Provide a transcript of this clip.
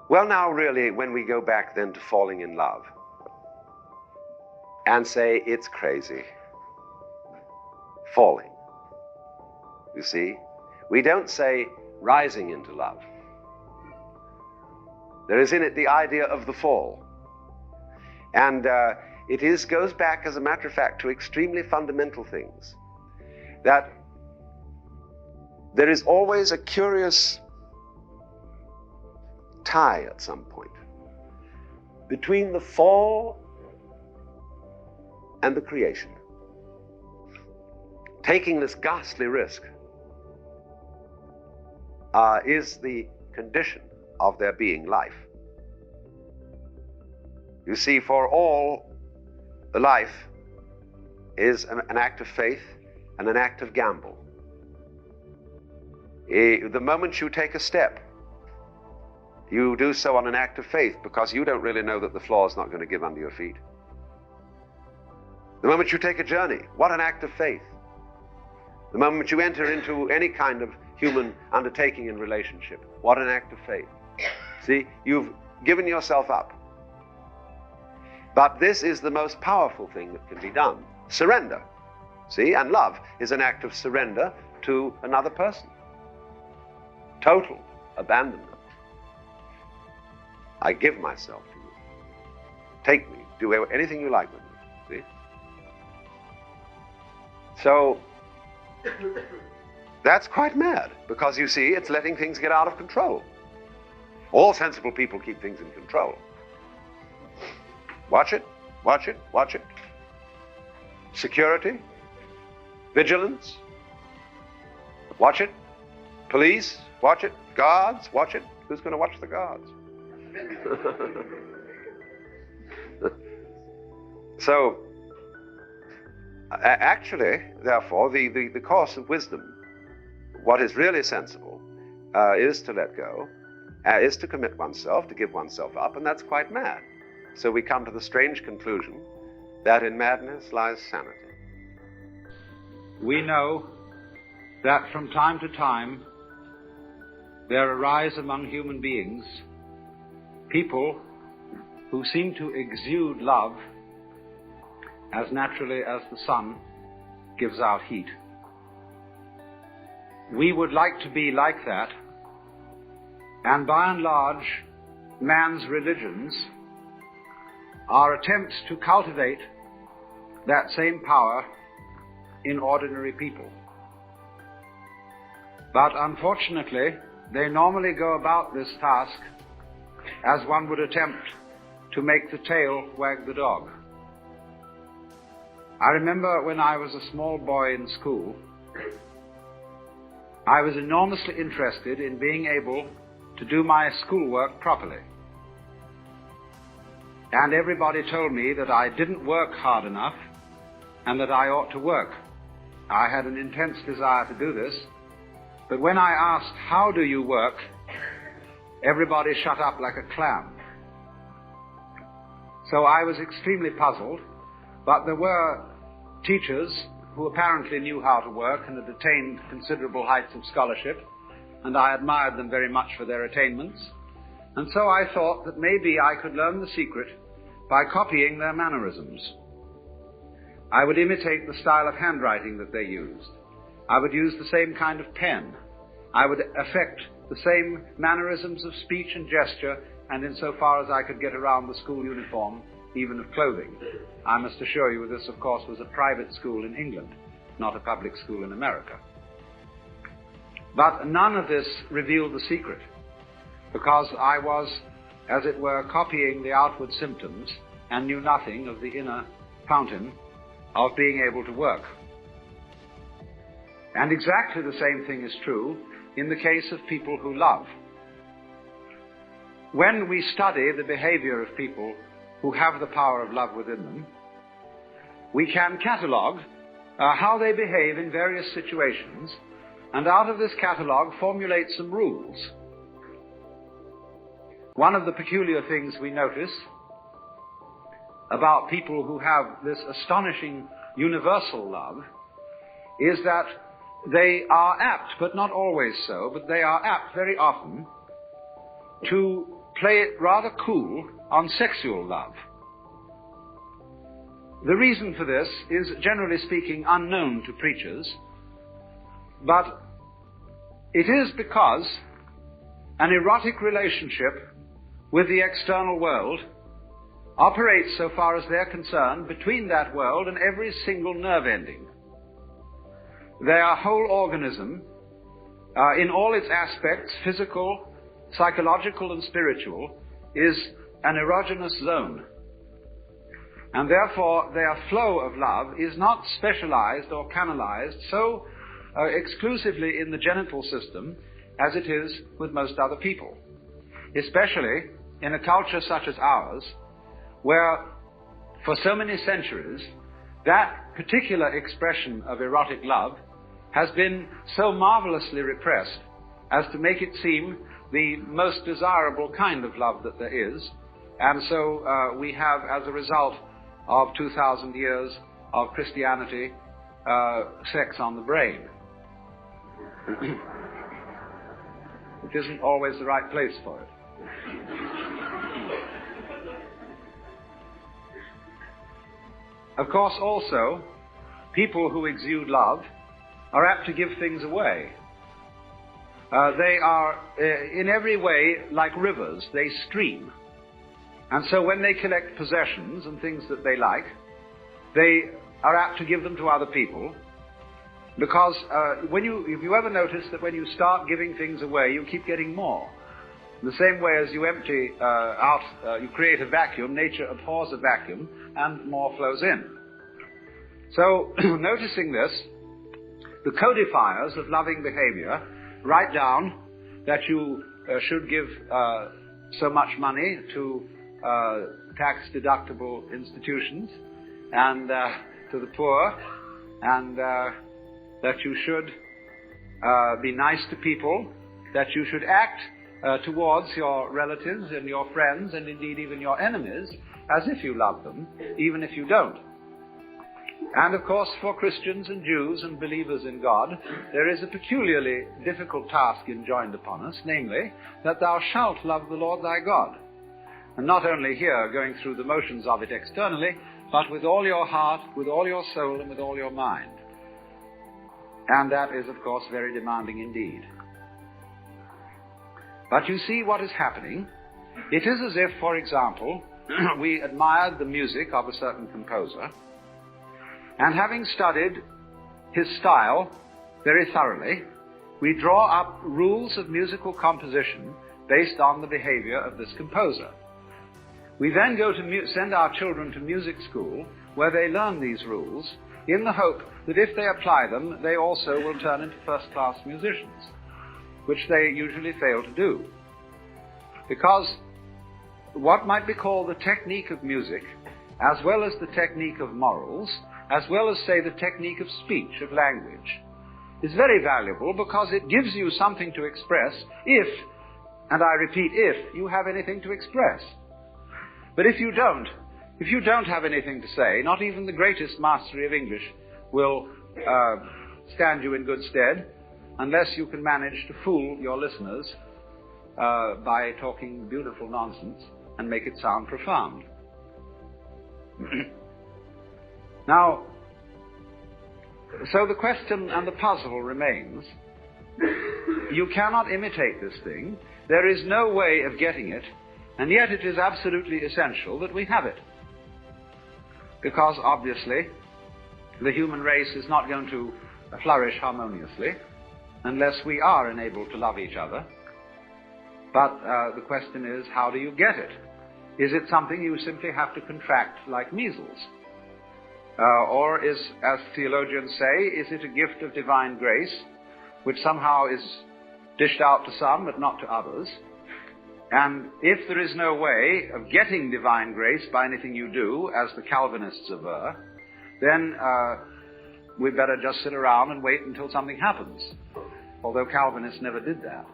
Well, now really, when we go back then to falling in love and say it's crazy, falling, you see, we don't say rising into love. There is in it the idea of the fall. And it goes back, as a matter of fact, to extremely fundamental things. That there is always a curious tie at some point between the fall and the creation. Taking this ghastly risk is the condition of there being life. You see, for all, the life is an act of faith and an act of gamble. The moment you take a step, you do so on an act of faith because you don't really know that the floor is not going to give under your feet. The moment you take a journey, what an act of faith. The moment you enter into any kind of human undertaking and relationship, what an act of faith. See, you've given yourself up. But this is the most powerful thing that can be done. Surrender. See, and love is an act of surrender to another person. Total abandonment. I give myself to you. Take me. Do anything you like with me. See? So, that's quite mad, because you see, it's letting things get out of control. All sensible people keep things in control. Watch it, watch it, watch it. Security, vigilance, watch it. Police, watch it. Guards, watch it. Who's going to watch the guards? So, actually, therefore, the course of wisdom, what is really sensible, is to let go, is to commit oneself, to give oneself up, and that's quite mad. So we come to the strange conclusion that in madness lies sanity. We know that from time to time there arise among human beings people who seem to exude love as naturally as the sun gives out heat. We would like to be like that, and by and large, man's religions are attempts to cultivate that same power in ordinary people. But unfortunately, they normally go about this task as one would attempt to make the tail wag the dog. I remember when I was a small boy in school, I was enormously interested in being able to do my schoolwork properly. And everybody told me that I didn't work hard enough and that I ought to work. I had an intense desire to do this, but when I asked, "How do you work?" everybody shut up like a clam. So I was extremely puzzled, but there were teachers who apparently knew how to work and had attained considerable heights of scholarship, and I admired them very much for their attainments. And so I thought that maybe I could learn the secret by copying their mannerisms. I would imitate the style of handwriting that they used. I would use the same kind of pen. I would affect the same mannerisms of speech and gesture, and insofar as I could get around the school uniform, even of clothing. I must assure you this, of course, was a private school in England, not a public school in America. But none of this revealed the secret, because I was, as it were, copying the outward symptoms and knew nothing of the inner fountain of being able to work. And exactly the same thing is true in the case of people who love. When we study the behavior of people who have the power of love within them, we can catalogue how they behave in various situations, and out of this catalogue formulate some rules. One of the peculiar things we notice about people who have this astonishing universal love is that they are apt, but not always so, but they are apt very often to play it rather cool on sexual love. The reason for this is, generally speaking, unknown to preachers, but it is because an erotic relationship with the external world operates, so far as they're concerned, between that world and every single nerve ending. Their whole organism, in all its aspects, physical, psychological, and spiritual, is an erogenous zone. And therefore, their flow of love is not specialized or canalized so exclusively in the genital system as it is with most other people, especially in a culture such as ours, where for so many centuries that particular expression of erotic love has been so marvelously repressed as to make it seem the most desirable kind of love that there is. And so we have, as a result of 2,000 years of Christianity, sex on the brain. It isn't always the right place for it. Of course, also, people who exude love are apt to give things away. They are, in every way, like rivers. They stream. And so when they collect possessions and things that they like, they are apt to give them to other people, because if you ever notice that when you start giving things away, you keep getting more. In the same way as you empty you create a vacuum, nature abhors a vacuum, and more flows in. So, noticing this, the codifiers of loving behavior write down that you should give so much money to tax-deductible institutions and to the poor, and that you should be nice to people, that you should act towards your relatives and your friends, and indeed even your enemies, as if you love them, even if you don't. And of course, for Christians and Jews and believers in God, there is a peculiarly difficult task enjoined upon us, namely, that thou shalt love the Lord thy God. And not only here, going through the motions of it externally, but with all your heart, with all your soul, and with all your mind. And that is, of course, very demanding indeed. But you see what is happening. It is as if, for example, we admired the music of a certain composer, and having studied his style very thoroughly, we draw up rules of musical composition based on the behavior of this composer. We then go to send our children to music school, where they learn these rules, in the hope that if they apply them, they also will turn into first-class musicians, which they usually fail to do. Because what might be called the technique of music, as well as the technique of morals, as well as, say, the technique of speech, of language, is very valuable because it gives you something to express if, and I repeat, if you have anything to express. But if you don't have anything to say, not even the greatest mastery of English will stand you in good stead, unless you can manage to fool your listeners by talking beautiful nonsense and make it sound profound. Now, so the question and the puzzle remains. You cannot imitate this thing. There is no way of getting it, and yet it is absolutely essential that we have it. Because, obviously, the human race is not going to flourish harmoniously unless we are enabled to love each other. But the question is, how do you get it? Is it something you simply have to contract like measles? Or is, as theologians say, is it a gift of divine grace, which somehow is dished out to some but not to others? And if there is no way of getting divine grace by anything you do, as the Calvinists aver, then we'd better just sit around and wait until something happens, although Calvinists never did that.